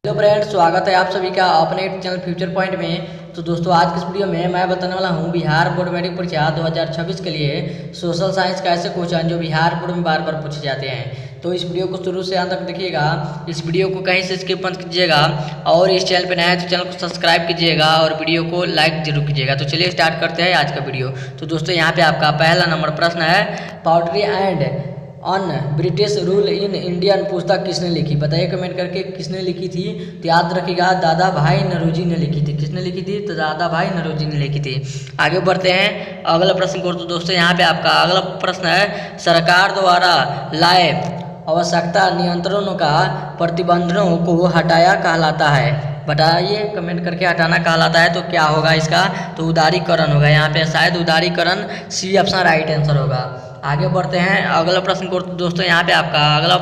Hello friends, स्वागत है आप सभी का अपने चैनल फ्यूचर पॉइंट में। तो दोस्तों, आज की इस वीडियो में मैं बताने वाला हूं बिहार बोर्ड मैट्रिक परीक्षा 2026 के लिए सोशल साइंस का ऐसे क्वेश्चन जो बिहार बोर्ड में बार बार पूछे जाते हैं। तो इस वीडियो को शुरू से अंत तक देखिएगा, इस वीडियो को कहीं से स्किप मत कीजिएगा और इस चैनल पर नया है तो चैनल को सब्सक्राइब कीजिएगा और वीडियो को लाइक जरूर कीजिएगा। तो चलिए स्टार्ट करते हैं आज का वीडियो। तो दोस्तों, यहाँ पे आपका पहला नंबर प्रश्न है, poetry and on British rule in Indian पुस्तक किसने लिखी? बताइए कमेंट करके किसने लिखी थी। तो याद रखिएगा, दादा भाई नौरोजी ने लिखी थी। किसने लिखी थी? तो दादा भाई नौरोजी ने लिखी थी। आगे बढ़ते हैं अगला प्रश्न को। तो दोस्तों, यहाँ पे आपका अगला प्रश्न है, सरकार द्वारा लाए आवश्यकता नियंत्रणों का प्रतिबंधों को हटाया कहलाता है। बताइए कमेंट करके, हटाना कहलाता है तो क्या होगा इसका? तो उदारीकरण होगा। यहाँ पे शायद उदारीकरण, सी ऑप्शन राइट आंसर होगा। आगे बढ़ते हैं अगला प्रश्न को। तो दोस्तों, यहाँ पे आपका अगला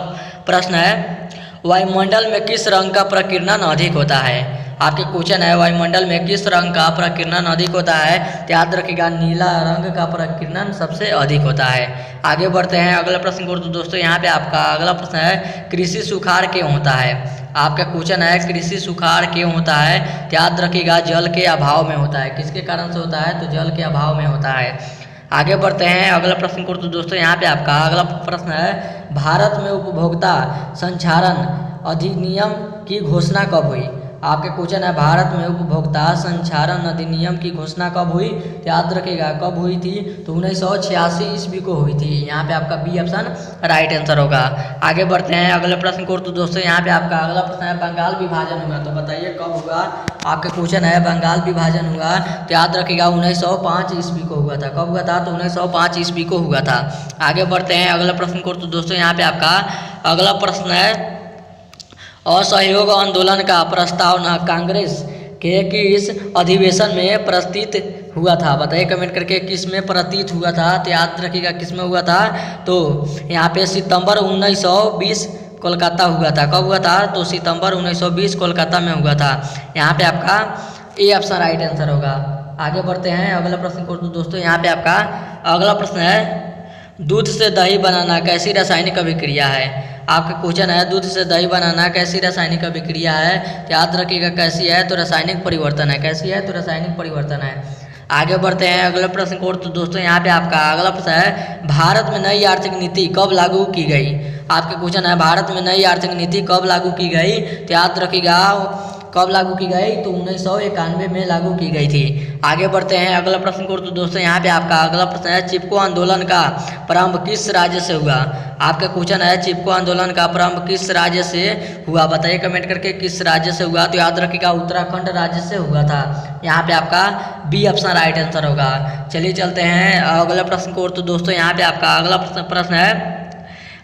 प्रश्न है, वायुमंडल में किस रंग का प्रकीर्णन अधिक होता है? आपके क्वेश्चन है, वायुमंडल में किस रंग का प्रकीर्णन अधिक होता है? तो याद रखिएगा, नीला रंग का प्रकीर्णन सबसे अधिक होता है। आगे बढ़ते हैं अगला प्रश्न को। तो दोस्तों, यहाँ पे आपका अगला प्रश्न है, कृषि सुखाड़ क्यों होता है? आपका क्वेश्चन है, कृषि सुखाड़ क्यों होता है? तो याद रखिएगा, जल के अभाव में होता है। किसके कारण से होता है? तो जल के अभाव में होता है। आगे बढ़ते हैं अगला प्रश्न को। तो दोस्तों, यहाँ पे आपका अगला प्रश्न है, भारत में उपभोक्ता संचारण अधिनियम की घोषणा कब हुई? आपके क्वेश्चन है, भारत में उपभोक्ता संचारण अधिनियम की घोषणा कब हुई? तो याद रखिएगा, कब हुई थी? तो 1986 ईस्वी को हुई थी। यहाँ पे आपका बी ऑप्शन राइट आंसर होगा। आगे बढ़ते हैं अगले प्रश्न को। तो दोस्तों, यहाँ पे आपका अगला प्रश्न है, बंगाल विभाजन हुआ तो बताइए कब हुआ? आपके क्वेश्चन है, बंगाल विभाजन हुआ तो याद रखिएगा 1905 ईस्वी को हुआ था। कब हुआ था? तो 1905 ईस्वी को हुआ था। आगे बढ़ते हैं अगला प्रश्न को। तो दोस्तों, यहाँ पे आपका अगला प्रश्न है, असहयोग आंदोलन का प्रस्ताव कांग्रेस के किस अधिवेशन में प्रस्तुत हुआ था? बताइए कमेंट करके, किस में प्रतीत हुआ था? तो याद रखिएगा, किस में हुआ था? तो यहाँ पे सितंबर 1920 कोलकाता हुआ था। कब हुआ था? तो सितंबर 1920 कोलकाता में हुआ था। यहाँ पे आपका ए ऑप्शन राइट आंसर होगा। आगे बढ़ते हैं अगला प्रश्न को। तो दोस्तों, यहाँ पे आपका अगला प्रश्न है, दूध से दही बनाना कैसी रासायनिक अभिक्रिया है? आपका क्वेश्चन है, दूध से दही बनाना कैसी रासायनिक अभिक्रिया है? तो याद रखिएगा, कैसी है? तो रासायनिक परिवर्तन है। कैसी है? तो रासायनिक परिवर्तन है। आगे बढ़ते हैं अगला प्रश्न को। तो दोस्तों, यहाँ पे आपका अगला प्रश्न है, भारत में नई आर्थिक नीति कब लागू की गई? आपके क्वेश्चन है, भारत में नई आर्थिक नीति कब लागू की गई? तो याद रखिएगा, कब लागू की गई? तो 1991 में लागू की गई थी। आगे बढ़ते हैं अगला प्रश्न को। तो दोस्तों, यहाँ पे आपका अगला प्रश्न है, चिपको आंदोलन का प्रारंभ किस राज्य से हुआ? आपका क्वेश्चन है, चिपको आंदोलन का प्रारंभ किस राज्य से हुआ? बताइए कमेंट करके, किस राज्य से हुआ? तो याद रखिएगा, उत्तराखंड राज्य से हुआ था। यहाँ पे आपका बी ऑप्शन राइट आंसर होगा। चलिए चलते हैं अगला प्रश्न को। तो दोस्तों, यहाँ पे आपका अगला प्रश्न है,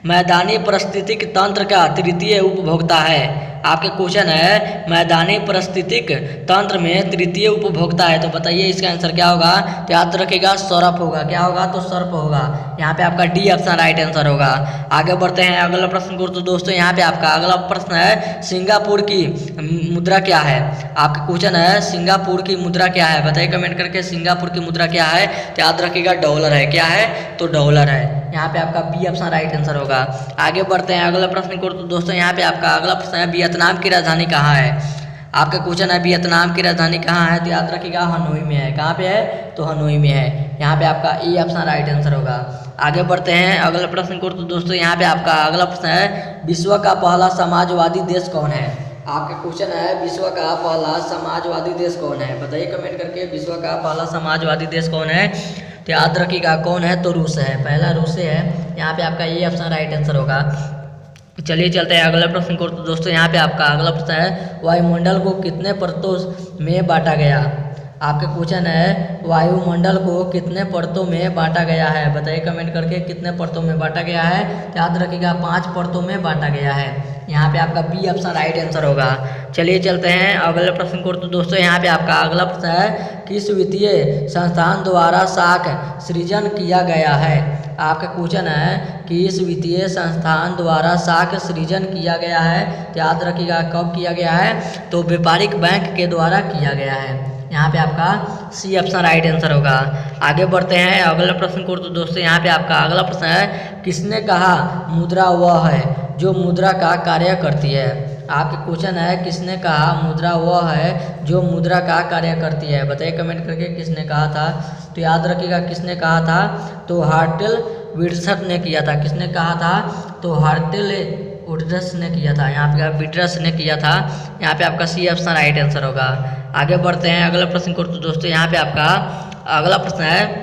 मैदानी पारिस्थितिक तंत्र का तृतीय उपभोक्ता है। आपके क्वेश्चन है, मैदानी पारिस्थितिक तंत्र में तृतीय उपभोक्ता है। तो बताइए इसका आंसर क्या होगा? तो याद रखिएगा, सर्प होगा। क्या होगा? तो सर्प होगा। यहाँ पे आपका डी ऑप्शन राइट आंसर होगा। आगे बढ़ते हैं अगला प्रश्न को। तो दोस्तों, यहाँ पे आपका अगला प्रश्न है, सिंगापुर की मुद्रा क्या है? आपका क्वेश्चन है, सिंगापुर की मुद्रा क्या है? बताइए कमेंट करके, सिंगापुर की मुद्रा क्या है? तो याद रखिएगा, डॉलर है। क्या है? तो डॉलर है। यहाँ पे आपका बी ऑप्शन राइट आंसर होगा। आगे बढ़ते हैं अगला प्रश्न को। तो दोस्तों, यहाँ पे आपका अगला प्रश्न है, वियतनाम की राजधानी कहाँ है? आपका क्वेश्चन है, वियतनाम की राजधानी कहाँ है? तो याद रखिएगा, हनोई में है। कहाँ पे है? तो हनोई में है। यहाँ पे आपका ए ऑप्शन राइट आंसर होगा। आगे बढ़ते हैं अगला प्रश्न को। तो दोस्तों, यहाँ पे आपका अगला प्रश्न है, विश्व का पहला समाजवादी देश कौन है? आपका क्वेश्चन है, विश्व का पहला समाजवादी देश कौन है? बताइए कमेंट करके, विश्व का पहला समाजवादी देश कौन है? तो याद रखिएगा, कौन है? तो रूस है। पहला रूस है। यहाँ पे आपका ये ऑप्शन राइट आंसर होगा। चलिए चलते हैं अगला प्रश्न को। तो दोस्तों, यहाँ पे आपका अगला प्रश्न है, वायुमंडल को कितने परतों में बांटा गया? आपके क्वेश्चन है, वायुमंडल को कितने परतों में बांटा गया है? बताइए कमेंट करके, कितने परतों में बांटा गया है? याद रखिएगा, 5 परतों में बांटा गया है। यहाँ पे आपका बी ऑप्शन राइट आंसर होगा। चलिए चलते हैं अगले प्रश्न को। तो दोस्तों, यहाँ पे आपका अगला प्रश्न है, किस वित्तीय संस्थान द्वारा शाख सृजन किया गया है? आपका क्वेश्चन है, किस वित्तीय संस्थान द्वारा शाख सृजन किया गया है? तो याद रखिएगा, कब किया गया है? तो व्यापारिक बैंक के द्वारा किया गया है। यहाँ पे आपका सी ऑप्शन राइट आंसर होगा। आगे बढ़ते हैं अगले प्रश्न को। तो दोस्तों, यहाँ पे आपका अगला प्रश्न है, किसने कहा मुद्रा वह है जो मुद्रा का कार्य करती है? आपके क्वेश्चन है किसने कहा मुद्रा वह है जो मुद्रा का कार्य करती है, बताइए कमेंट करके किसने कहा था। तो याद रखिएगा किसने कहा था, तो हार्टेल विल्सन ने किया था। किसने कहा था, तो हार्टेल विल्सन ने किया था। यहाँ पे विल्सन ने किया था। यहाँ पे आपका सी ऑप्शन राइट आंसर होगा। आगे बढ़ते हैं अगला प्रश्न को। तो दोस्तों यहाँ पे आपका अगला प्रश्न है,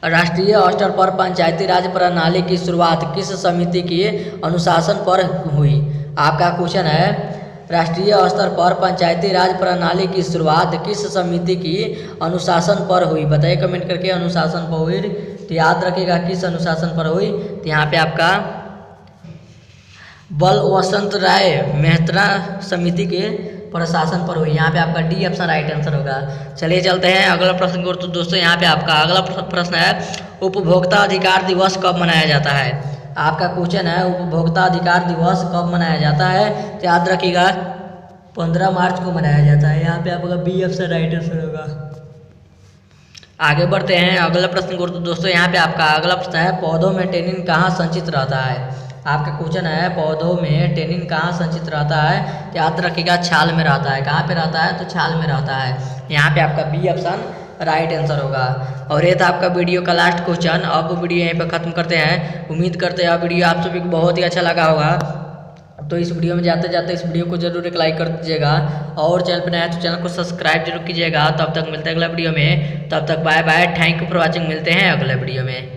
राष्ट्रीय स्तर पर पंचायती राज प्रणाली की शुरुआत किस समिति के अनुशासन पर हुई। आपका क्वेश्चन है, राष्ट्रीय स्तर पर पंचायती राज प्रणाली की शुरुआत किस समिति की अनुशासन पर हुई, बताइए कमेंट करके अनुशासन पर हुई। तो याद रखिएगा किस अनुशासन पर हुई। तो यहाँ पे आपका बल वसंत राय मेहता समिति के प्रशासन पर हुई। यहाँ पे आपका डी ऑप्शन राइट आंसर होगा। चलिए चलते हैं अगला प्रश्न को। तो दोस्तों यहाँ पे आपका अगला प्रश्न है, उपभोक्ता अधिकार दिवस कब मनाया जाता है। आपका क्वेश्चन है, उपभोक्ता अधिकार दिवस कब मनाया जाता है। तो याद रखिएगा 15 मार्च को मनाया जाता है। यहाँ पे आपका बी ऑप्शन राइट आंसर होगा। आगे बढ़ते हैं अगला प्रश्न को। तो दोस्तों यहाँ पे आपका अगला प्रश्न है, पौधों में टेनिन कहाँ संचित रहता है। आपका क्वेश्चन है, पौधों में टेनिन कहाँ संचित रहता है। तो याद रखिएगा छाल में रहता है। कहाँ पे रहता है, तो छाल में रहता है। यहाँ पे आपका बी ऑप्शन राइट आंसर होगा। और ये था आपका वीडियो का लास्ट क्वेश्चन। अब वीडियो यहीं पे खत्म करते हैं। उम्मीद करते हैं वीडियो आप सभी को बहुत ही अच्छा लगा होगा। तो इस वीडियो में जाते जाते इस वीडियो को जरूर एक लाइक कर दीजिएगा, और चैनल पर नया है तो चैनल को सब्सक्राइब जरूर कीजिएगा। तब तक मिलते हैं अगला वीडियो में। तब तक bye bye, thank you for watching. मिलते हैं अगले वीडियो में।